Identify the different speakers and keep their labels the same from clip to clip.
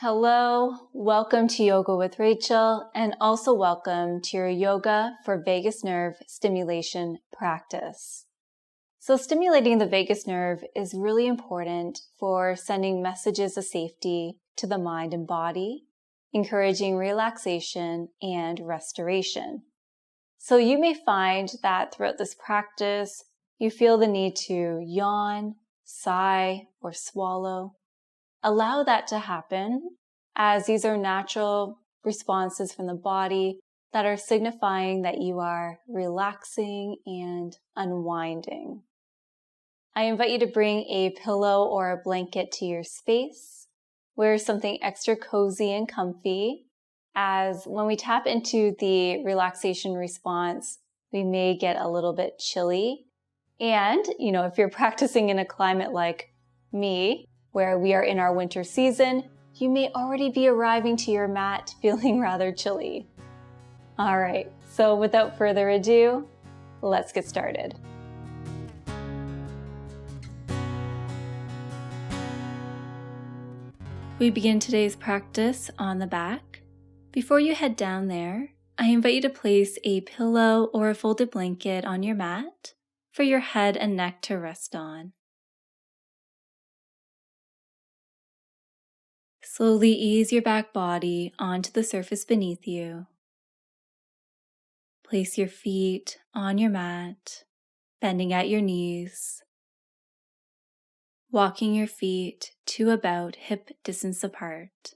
Speaker 1: Hello, welcome to Yoga with Rachel, and also welcome to your Yoga for Vagus Nerve Stimulation practice. So stimulating the vagus nerve is really important for sending messages of safety to the mind and body, encouraging relaxation and restoration. So you may find that throughout this practice, you feel the need to yawn, sigh, or swallow. Allow that to happen, as these are natural responses from the body that are signifying that you are relaxing and unwinding. I invite you to bring a pillow or a blanket to your space. Wear something extra cozy and comfy, as when we tap into the relaxation response, we may get a little bit chilly. And, if you're practicing in a climate like me, where we are in our winter season, you may already be arriving to your mat feeling rather chilly. All right, so without further ado, let's get started. We begin today's practice on the back. Before you head down there, I invite you to place a pillow or a folded blanket on your mat for your head and neck to rest on. Slowly ease your back body onto the surface beneath you. Place your feet on your mat, bending at your knees, walking your feet to about hip distance apart.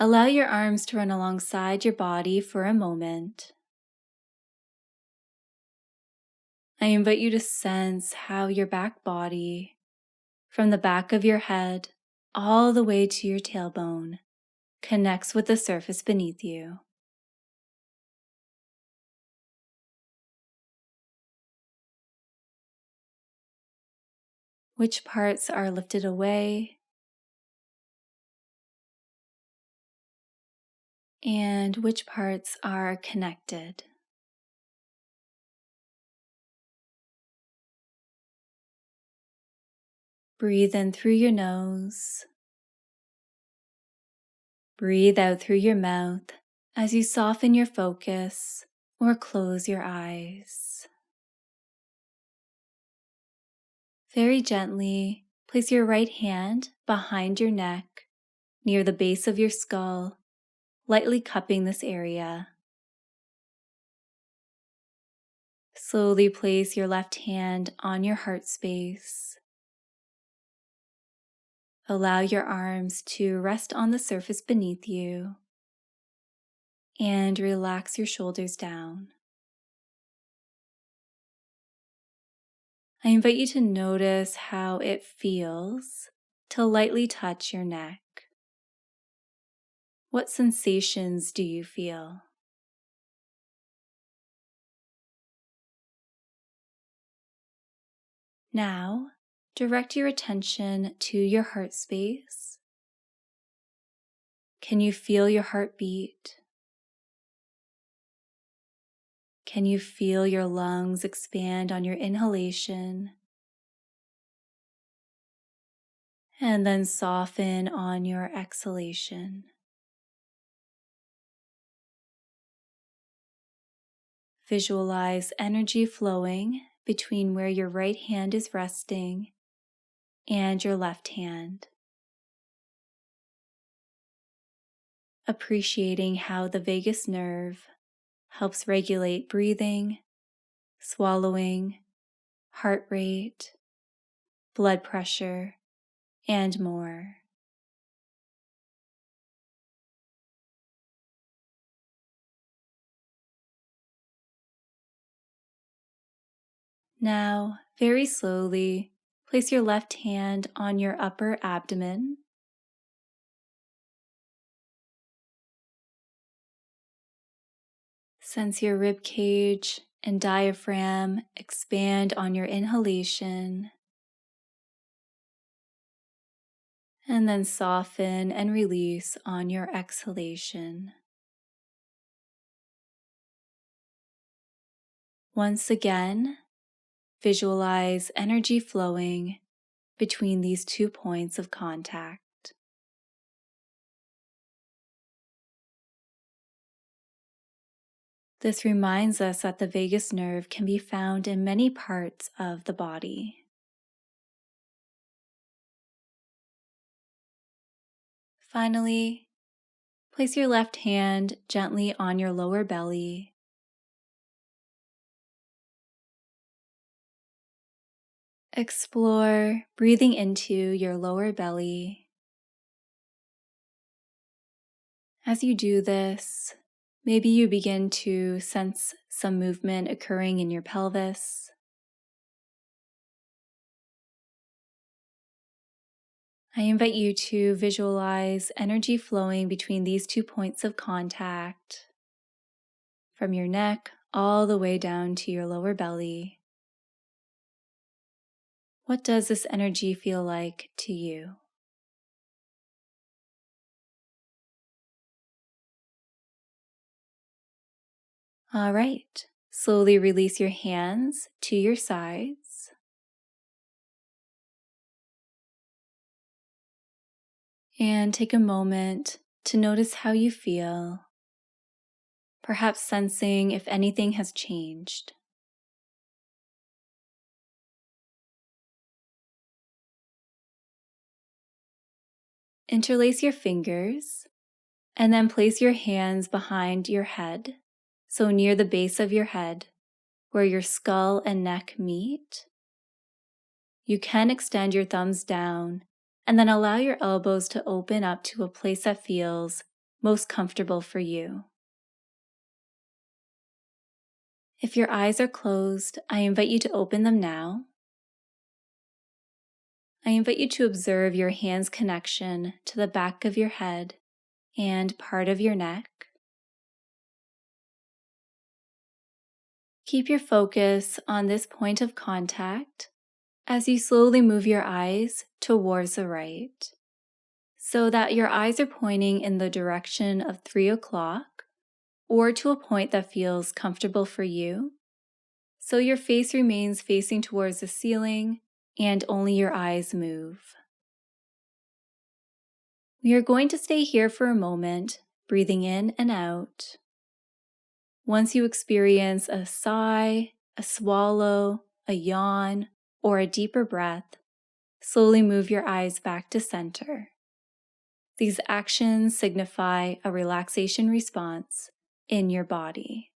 Speaker 1: Allow your arms to run alongside your body for a moment. I invite you to sense how your back body, from the back of your head all the way to your tailbone, connects with the surface beneath you. Which parts are lifted away, and which parts are connected. Breathe in through your nose. Breathe out through your mouth as you soften your focus or close your eyes. Very gently, place your right hand behind your neck, near the base of your skull, lightly cupping this area. Slowly place your left hand on your heart space. Allow your arms to rest on the surface beneath you and relax your shoulders down. I invite you to notice how it feels to lightly touch your neck. What sensations do you feel? Now, direct your attention to your heart space. Can you feel your heartbeat? Can you feel your lungs expand on your inhalation and then soften on your exhalation? Visualize energy flowing between where your right hand is resting and your left hand. Appreciating how the vagus nerve helps regulate breathing, swallowing, heart rate, blood pressure, and more. Now, very slowly, place your left hand on your upper abdomen. Sense your rib cage and diaphragm expand on your inhalation, and then soften and release on your exhalation. Once again, visualize energy flowing between these 2 points of contact. This reminds us that the vagus nerve can be found in many parts of the body. Finally, place your left hand gently on your lower belly. Explore breathing into your lower belly. As you do this, maybe you begin to sense some movement occurring in your pelvis. I invite you to visualize energy flowing between these 2 points of contact, from your neck all the way down to your lower belly. What does this energy feel like to you? All right, slowly release your hands to your sides. And take a moment to notice how you feel, perhaps sensing if anything has changed. Interlace your fingers and then place your hands behind your head, so near the base of your head, where your skull and neck meet. You can extend your thumbs down and then allow your elbows to open up to a place that feels most comfortable for you. If your eyes are closed, I invite you to open them now. I invite you to observe your hands' connection to the back of your head and part of your neck. Keep your focus on this point of contact as you slowly move your eyes towards the right, so that your eyes are pointing in the direction of 3 o'clock or to a point that feels comfortable for you. So your face remains facing towards the ceiling and only your eyes move. We are going to stay here for a moment, breathing in and out. Once you experience a sigh, a swallow, a yawn, or a deeper breath, slowly move your eyes back to center. These actions signify a relaxation response in your body.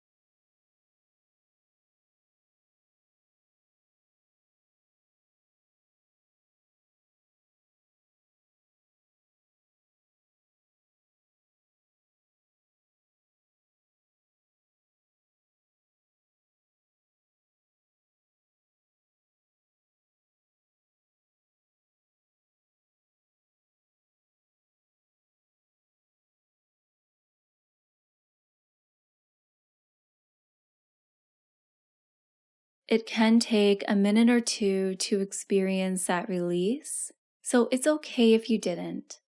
Speaker 1: It can take a minute or two to experience that release, so it's okay if you didn't.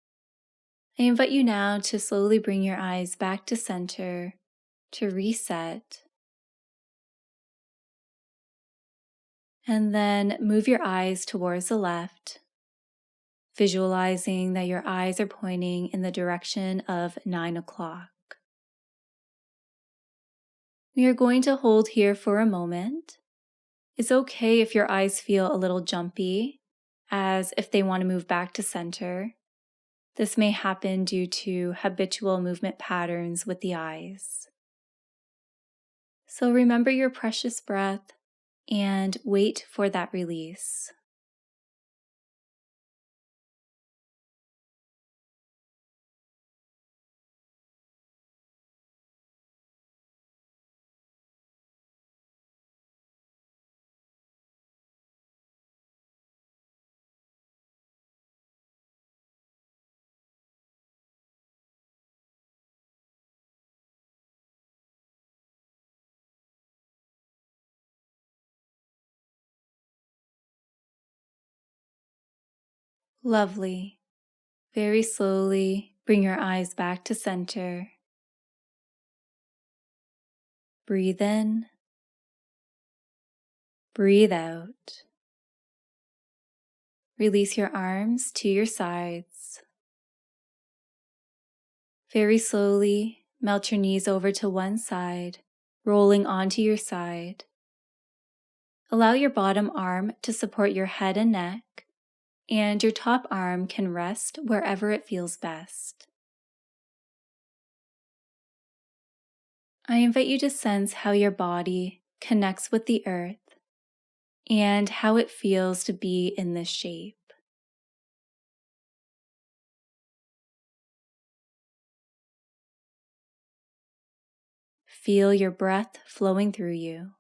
Speaker 1: I invite you now to slowly bring your eyes back to center, to reset, and then move your eyes towards the left, visualizing that your eyes are pointing in the direction of 9 o'clock. We are going to hold here for a moment. It's okay if your eyes feel a little jumpy, as if they want to move back to center. This may happen due to habitual movement patterns with the eyes. So remember your precious breath and wait for that release. Lovely. Very slowly, bring your eyes back to center. Breathe in. Breathe out. Release your arms to your sides. Very slowly, melt your knees over to one side, rolling onto your side. Allow your bottom arm to support your head and neck, and your top arm can rest wherever it feels best. I invite you to sense how your body connects with the earth and how it feels to be in this shape. Feel your breath flowing through you.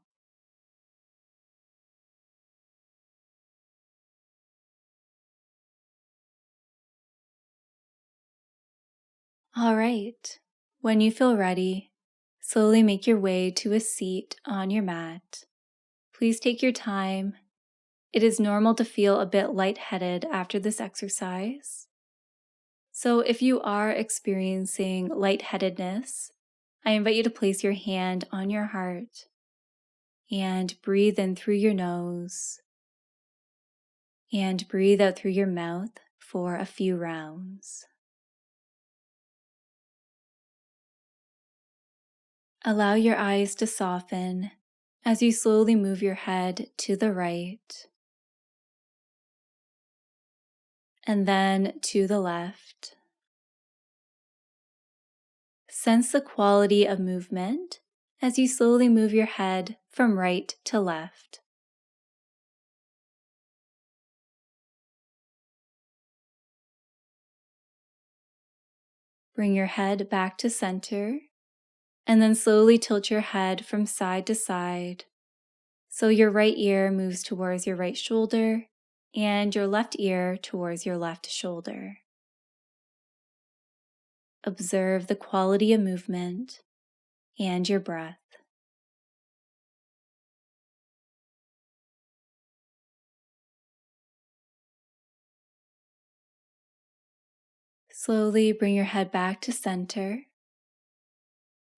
Speaker 1: All right, when you feel ready, slowly make your way to a seat on your mat. Please take your time. It is normal to feel a bit lightheaded after this exercise. So if you are experiencing lightheadedness, I invite you to place your hand on your heart and breathe in through your nose and breathe out through your mouth for a few rounds. Allow your eyes to soften as you slowly move your head to the right and then to the left. Sense the quality of movement as you slowly move your head from right to left. Bring your head back to center and then slowly tilt your head from side to side so your right ear moves towards your right shoulder and your left ear towards your left shoulder. Observe the quality of movement and your breath. Slowly bring your head back to center.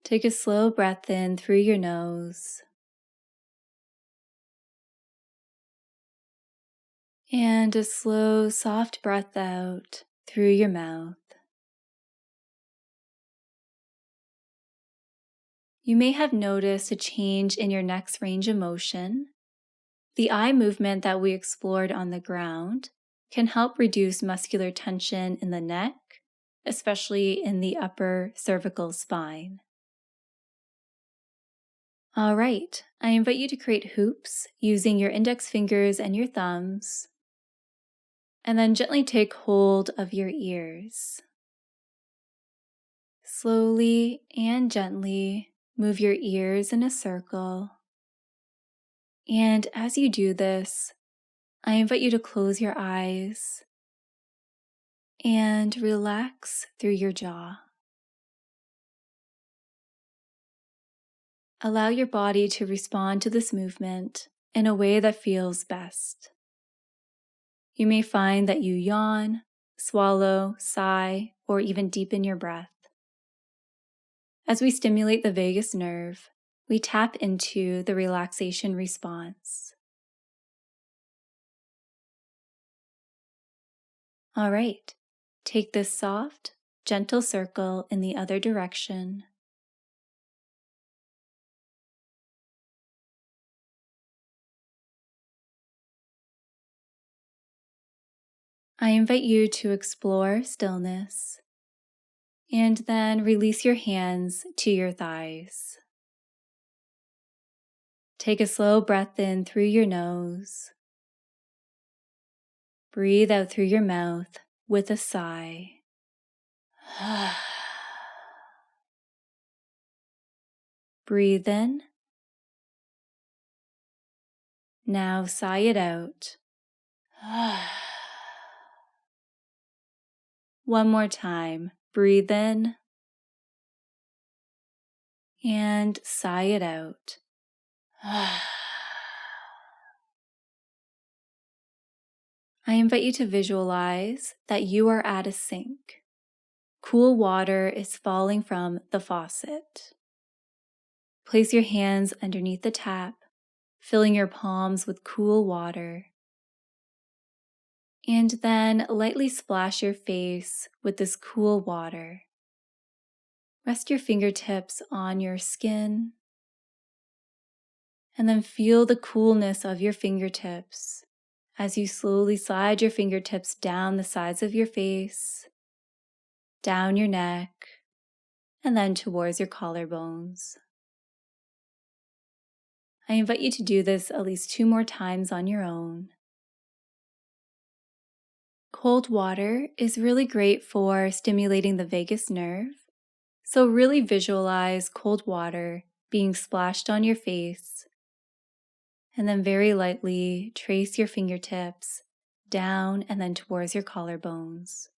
Speaker 1: Take a slow breath in through your nose and a slow, soft breath out through your mouth. You may have noticed a change in your neck's range of motion. The eye movement that we explored on the ground can help reduce muscular tension in the neck, especially in the upper cervical spine. All right, I invite you to create hoops using your index fingers and your thumbs, and then gently take hold of your ears. Slowly and gently move your ears in a circle. And as you do this, I invite you to close your eyes and relax through your jaw. Allow your body to respond to this movement in a way that feels best. You may find that you yawn, swallow, sigh, or even deepen your breath. As we stimulate the vagus nerve, we tap into the relaxation response. All right, take this soft, gentle circle in the other direction. I invite you to explore stillness and then release your hands to your thighs. Take a slow breath in through your nose. Breathe out through your mouth with a sigh. Breathe in. Now sigh it out. One more time. Breathe in and sigh it out. I invite you to visualize that you are at a sink. Cool water is falling from the faucet. Place your hands underneath the tap, filling your palms with cool water. And then lightly splash your face with this cool water. Rest your fingertips on your skin, and then feel the coolness of your fingertips as you slowly slide your fingertips down the sides of your face, down your neck, and then towards your collarbones. I invite you to do this at least 2 more times on your own. Cold water is really great for stimulating the vagus nerve, so really visualize cold water being splashed on your face, and then very lightly trace your fingertips down and then towards your collarbones.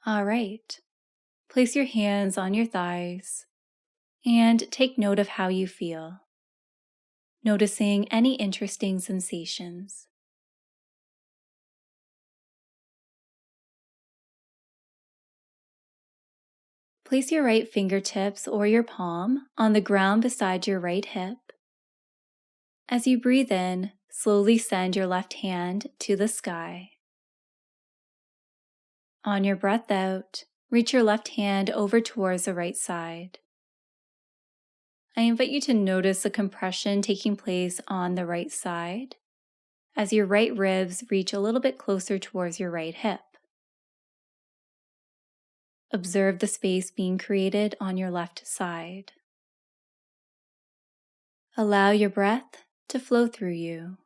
Speaker 1: All right, place your hands on your thighs and take note of how you feel, noticing any interesting sensations. Place your right fingertips or your palm on the ground beside your right hip. As you breathe in, slowly send your left hand to the sky. On your breath out, reach your left hand over towards the right side. I invite you to notice the compression taking place on the right side as your right ribs reach a little bit closer towards your right hip. Observe the space being created on your left side. Allow your breath to flow through you.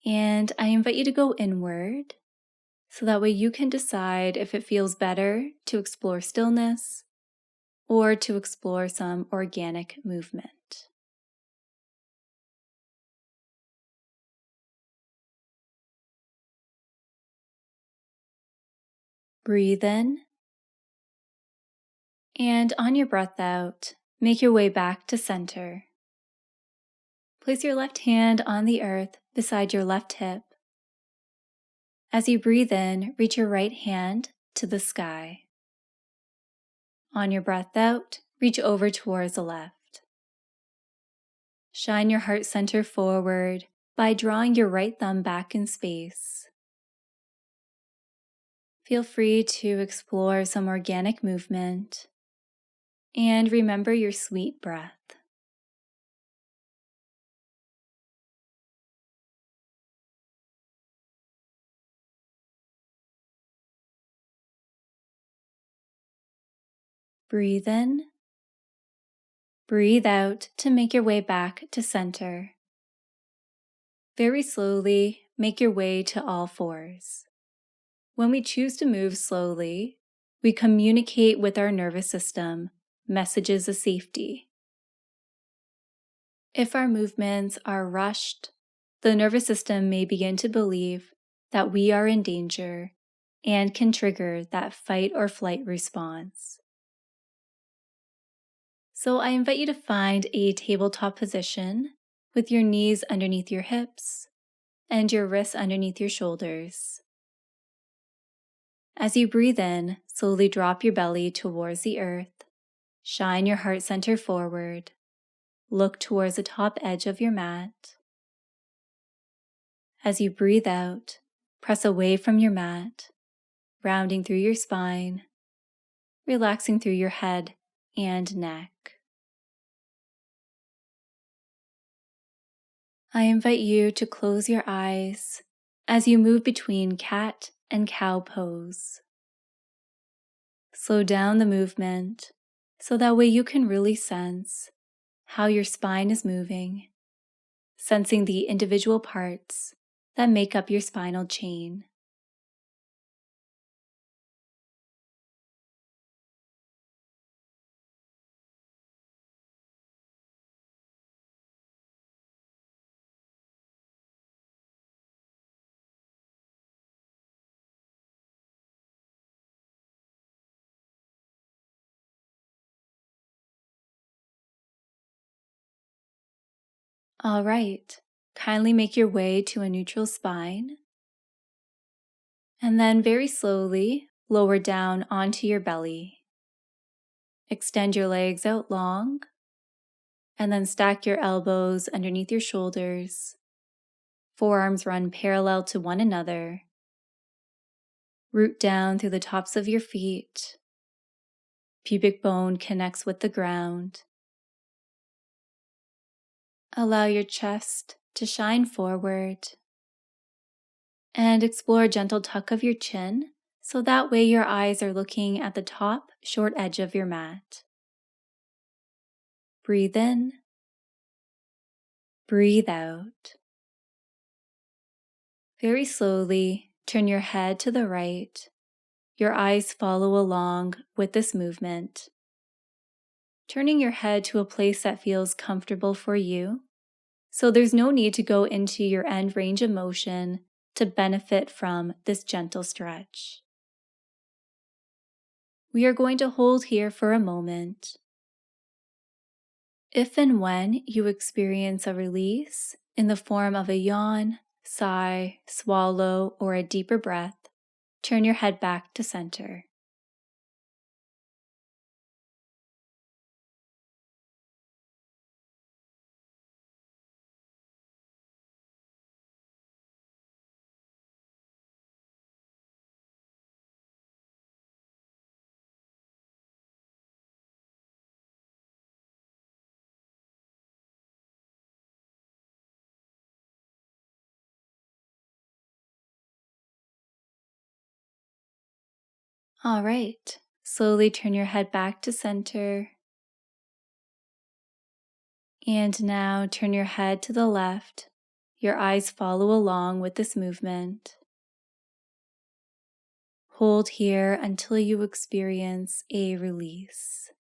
Speaker 1: And I invite you to go inward so that way you can decide if it feels better to explore stillness or to explore some organic movement. Breathe in, and on your breath out, make your way back to center. Place your left hand on the earth beside your left hip. As you breathe in, reach your right hand to the sky. On your breath out, reach over towards the left. Shine your heart center forward by drawing your right thumb back in space. Feel free to explore some organic movement and remember your sweet breath. Breathe in, breathe out to make your way back to center. Very slowly, make your way to all fours. When we choose to move slowly, we communicate with our nervous system messages of safety. If our movements are rushed, the nervous system may begin to believe that we are in danger and can trigger that fight or flight response. So I invite you to find a tabletop position with your knees underneath your hips and your wrists underneath your shoulders. As you breathe in, slowly drop your belly towards the earth. Shine your heart center forward. Look towards the top edge of your mat. As you breathe out, press away from your mat, rounding through your spine, relaxing through your head and neck. I invite you to close your eyes as you move between cat and cow pose. Slow down the movement so that way you can really sense how your spine is moving, sensing the individual parts that make up your spinal chain. All right, kindly make your way to a neutral spine, and then very slowly lower down onto your belly. Extend your legs out long, and then stack your elbows underneath your shoulders. Forearms run parallel to one another. Root down through the tops of your feet. Pubic bone connects with the ground. Allow your chest to shine forward. And explore a gentle tuck of your chin, so that way your eyes are looking at the top short edge of your mat. Breathe in. Breathe out. Very slowly, turn your head to the right. Your eyes follow along with this movement. Turning your head to a place that feels comfortable for you, so there's no need to go into your end range of motion to benefit from this gentle stretch. We are going to hold here for a moment. If and when you experience a release in the form of a yawn, sigh, swallow, or a deeper breath, turn your head back to center. All right, slowly turn your head back to center. And now turn your head to the left. Your eyes follow along with this movement. Hold here until you experience a release.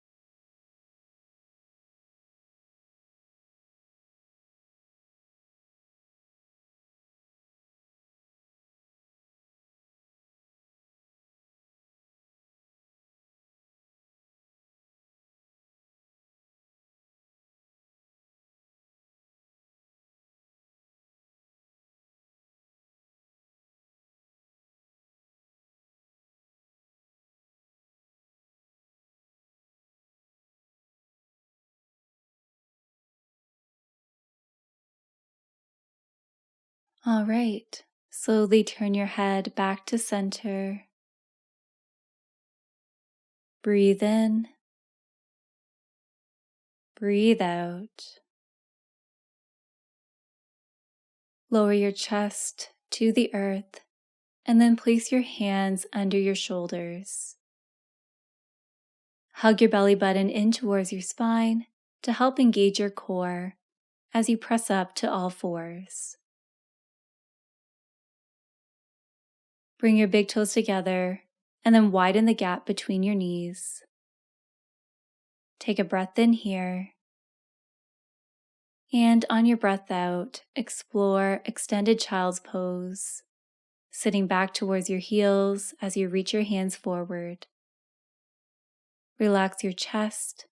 Speaker 1: All right, slowly turn your head back to center. Breathe in. Breathe out. Lower your chest to the earth and then place your hands under your shoulders. Hug your belly button in towards your spine to help engage your core as you press up to all fours. Bring your big toes together and then widen the gap between your knees. Take a breath in here. And on your breath out, explore extended child's pose, sitting back towards your heels as you reach your hands forward. Relax your chest,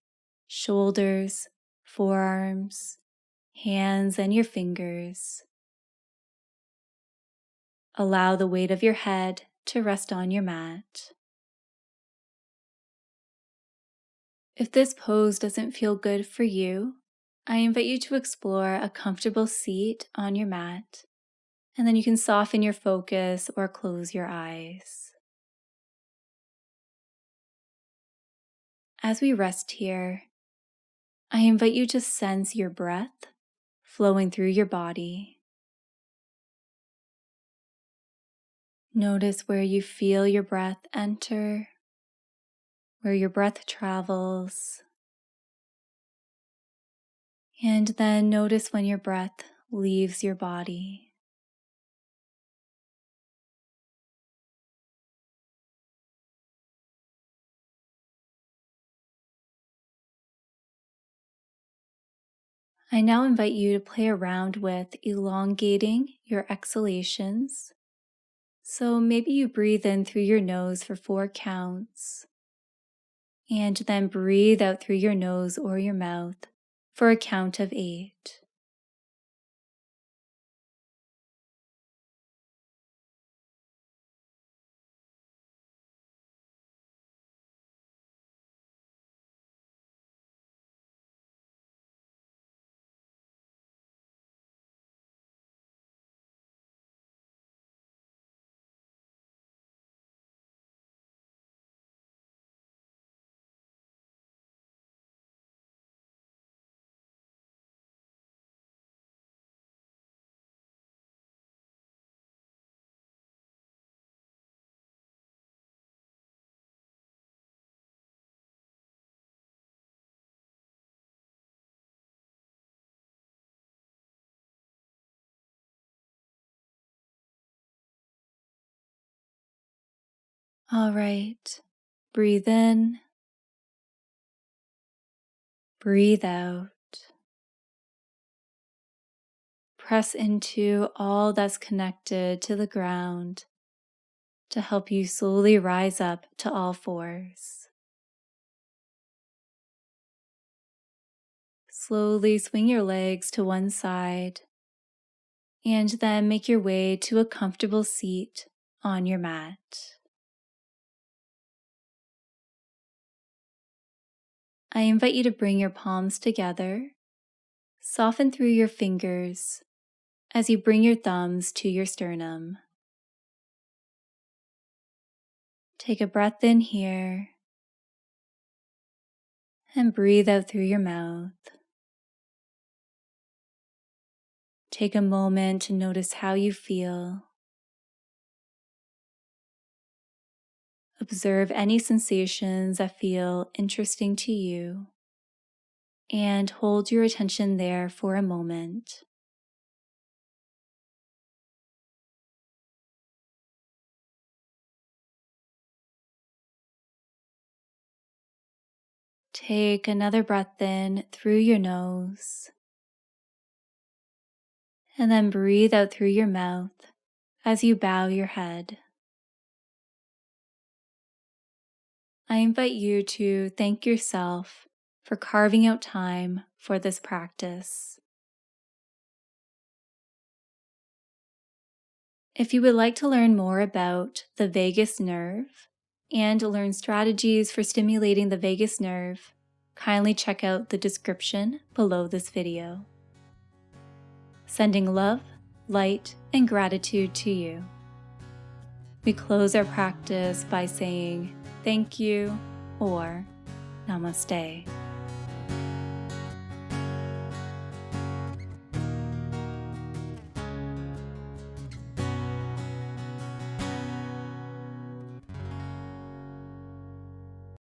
Speaker 1: shoulders, forearms, hands, and your fingers. Allow the weight of your head to rest on your mat. If this pose doesn't feel good for you, I invite you to explore a comfortable seat on your mat, and then you can soften your focus or close your eyes. As we rest here, I invite you to sense your breath flowing through your body. Notice where you feel your breath enter, where your breath travels, and then notice when your breath leaves your body. I now invite you to play around with elongating your exhalations. So maybe you breathe in through your nose for 4 counts, and then breathe out through your nose or your mouth for a count of 8. All right. Breathe in. Breathe out. Press into all that's connected to the ground to help you slowly rise up to all fours. Slowly swing your legs to one side and then make your way to a comfortable seat on your mat. I invite you to bring your palms together, soften through your fingers as you bring your thumbs to your sternum. Take a breath in here and breathe out through your mouth. Take a moment to notice how you feel. Observe any sensations that feel interesting to you and hold your attention there for a moment. Take another breath in through your nose and then breathe out through your mouth as you bow your head. I invite you to thank yourself for carving out time for this practice. If you would like to learn more about the vagus nerve and learn strategies for stimulating the vagus nerve, kindly check out the description below this video. Sending love, light, and gratitude to you. We close our practice by saying thank you or namaste.